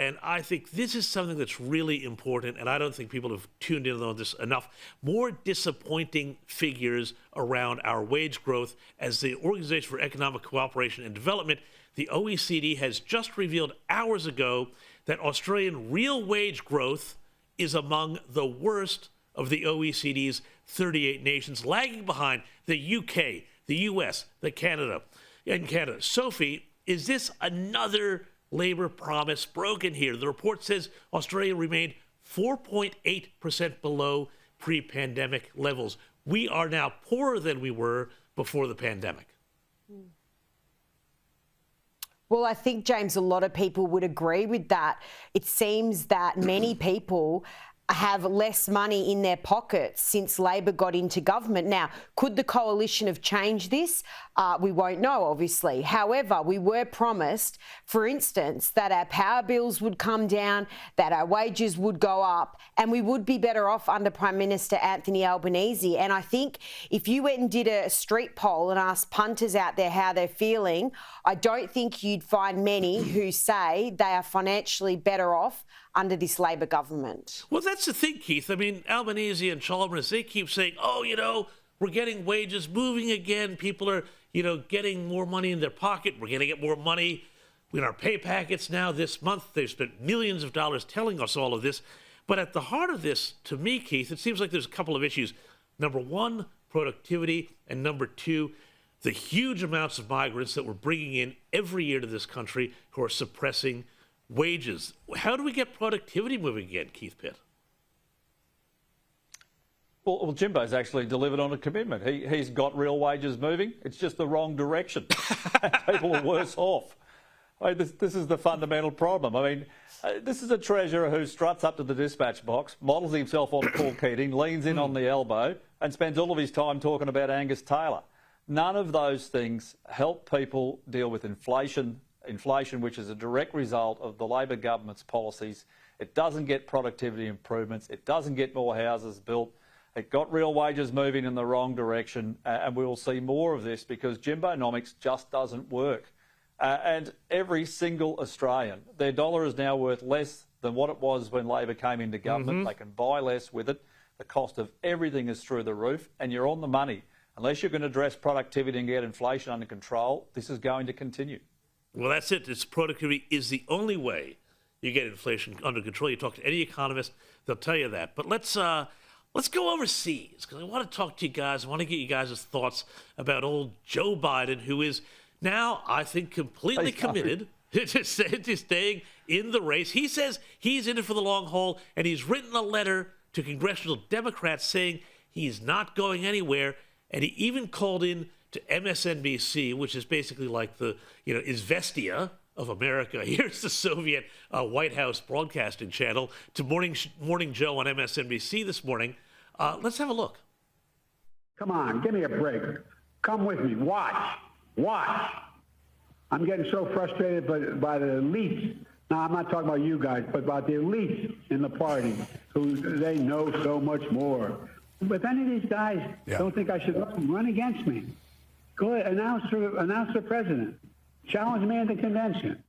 and I think this is something that's really important, and I don't think people have tuned in on this enough. More disappointing figures around our wage growth, as the Organization for Economic Cooperation and Development, the OECD, has just revealed hours ago that Australian real wage growth is among the worst of the OECD's 38 nations, lagging behind the UK, the US, Canada. Sophie, is this another Labor promise broken here? The report says Australia remained 4.8% below pre-pandemic levels. We are now poorer than we were before the pandemic. Well, I think, James, a lot of people would agree with that. It seems that many people have less money in their pockets since Labor got into government. Now, could the coalition have changed this? We won't know, obviously. However, we were promised, for instance, that our power bills would come down, that our wages would go up, and we would be better off under Prime Minister Anthony Albanese. And I think if you went and did a street poll and asked punters out there how they're feeling, I don't think you'd find many who say they are financially better off under this Labor government. Well, that's the thing, Keith. I mean, Albanese and Chalmers, they keep saying, oh, we're getting wages moving again. People are, getting more money in their pocket. We're going to get more money in our pay packets now this month. They've spent millions of dollars telling us all of this. But at the heart of this, to me, Keith, it seems like there's a couple of issues. Number one, productivity. And number two, the huge amounts of migrants that we're bringing in every year to this country who are suppressing wages. How do we get productivity moving again, Keith Pitt? Well, Jimbo's actually delivered on a commitment. He's got real wages moving. It's just the wrong direction. People are worse off. This is the fundamental problem. This is a treasurer who struts up to the dispatch box, models himself on Paul Keating, leans in on the elbow, and spends all of his time talking about Angus Taylor. None of those things help people deal with inflation, which is a direct result of the Labor government's policies. It doesn't get productivity improvements. It doesn't get more houses built. It got real wages moving in the wrong direction, and we will see more of this because Jimbonomics just doesn't work. And every single Australian, their dollar is now worth less than what it was when Labor came into government. They can buy less with it. The cost of everything is through the roof, and you're on the money. Unless you can address productivity and get inflation under control, this is going to continue. Well, that's it. It's productivity is the only way you get inflation under control. You talk to any economist, they'll tell you that. But let's go overseas, because I want to talk to you guys. I want to get you guys' thoughts about old Joe Biden, who is now, I think, completely committed to staying in the race. He says he's in it for the long haul, and he's written a letter to congressional Democrats saying he's not going anywhere, and he even called in to MSNBC, which is basically like the, Izvestia of America. Here's the Soviet White House broadcasting channel, to Morning Joe on MSNBC this morning. Let's have a look. Come on, give me a break. Come with me. Watch. I'm getting so frustrated by the elites. Now, I'm not talking about you guys, but about the elites in the party who they know so much more. But if any of these guys don't think I should run against me, go ahead, announce for president. Challenge me at the convention.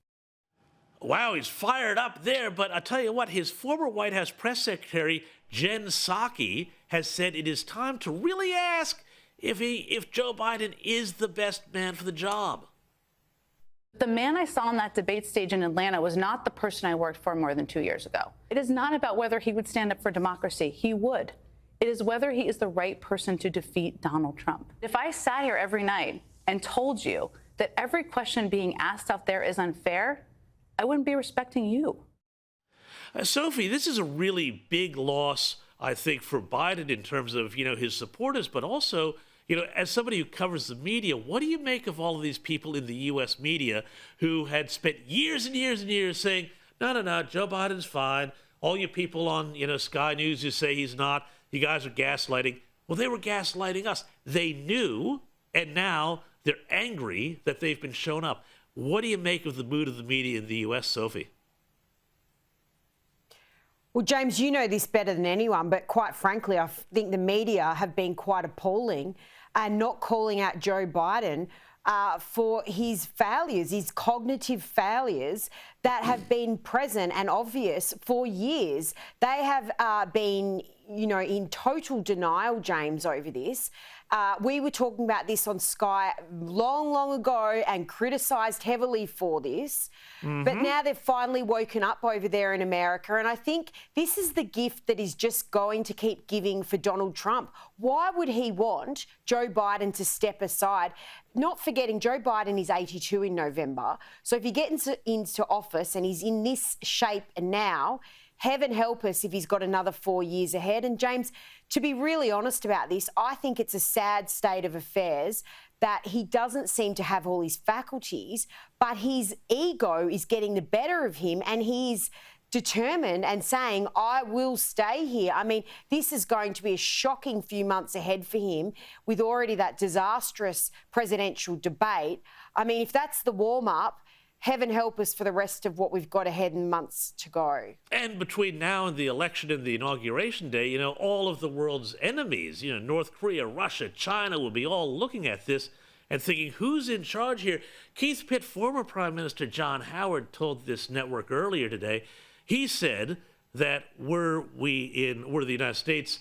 Wow, he's fired up there. But I'll tell you what, his former White House press secretary, Jen Psaki, has said it is time to really ask if Joe Biden is the best man for the job. The man I saw on that debate stage in Atlanta was not the person I worked for more than 2 years ago. It is not about whether he would stand up for democracy. He would. It is whether he is the right person to defeat Donald Trump. If I sat here every night and told you that every question being asked out there is unfair, I wouldn't be respecting you. Sophie, this is a really big loss, I think, for Biden in terms of, his supporters, but also, as somebody who covers the media, what do you make of all of these people in the U.S. media who had spent years and years and years saying, no, Joe Biden's fine. All you people on, Sky News who say he's not, you guys are gaslighting. Well, they were gaslighting us. They knew, and now they're angry that they've been shown up. What do you make of the mood of the media in the U.S., Sophie? Well, James, you know this better than anyone, but quite frankly, I think the media have been quite appalling and not calling out Joe Biden for his failures, his cognitive failures that have been present and obvious for years. They have been, in total denial, James, over this. We were talking about this on Sky long ago and criticised heavily for this. But now they've finally woken up over there in America. And I think this is the gift that is just going to keep giving for Donald Trump. Why would he want Joe Biden to step aside? Not forgetting Joe Biden is 82 in November. So if he gets into office and he's in this shape now, heaven help us if he's got another 4 years ahead. And James, to be really honest about this, I think it's a sad state of affairs that he doesn't seem to have all his faculties, but his ego is getting the better of him and he's determined and saying, I will stay here. I mean, this is going to be a shocking few months ahead for him with already that disastrous presidential debate. I mean, if that's the warm-up, heaven help us for the rest of what we've got ahead in months to go. And between now and the election and the inauguration day, all of the world's enemies, North Korea, Russia, China will be all looking at this and thinking, who's in charge here? Keith Pitt, former Prime Minister John Howard, told this network earlier today, he said that were the United States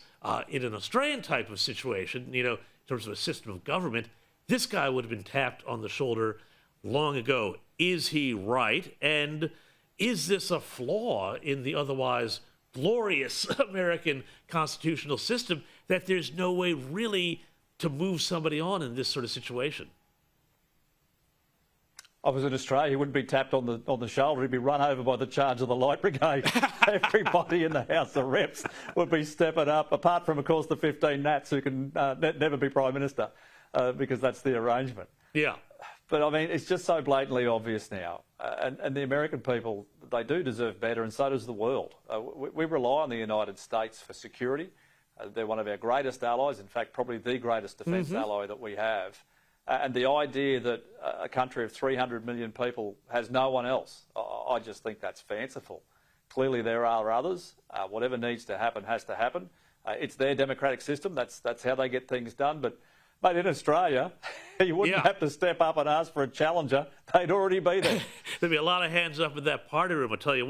in an Australian type of situation, in terms of a system of government, this guy would have been tapped on the shoulder long ago. Is he right? And is this a flaw in the otherwise glorious American constitutional system that there's no way really to move somebody on in this sort of situation? I was in Australia, he wouldn't be tapped on the shoulder, he'd be run over by the charge of the Light Brigade. Everybody in the House of Reps would be stepping up, apart from, of course, the 15 Nats who can never be Prime Minister, because that's the arrangement. Yeah. But, I mean, it's just so blatantly obvious now. And the American people, they do deserve better, and so does the world. We rely on the United States for security. They're one of our greatest allies, in fact, probably the greatest defence ally that we have. And the idea that a country of 300 million people has no one else, I just think that's fanciful. Clearly there are others. Whatever needs to happen has to happen. It's their democratic system. That's how they get things done. But in Australia, you wouldn't have to step up and ask for a challenger. They'd already be there. There'd be a lot of hands up in that party room, I'll tell you what.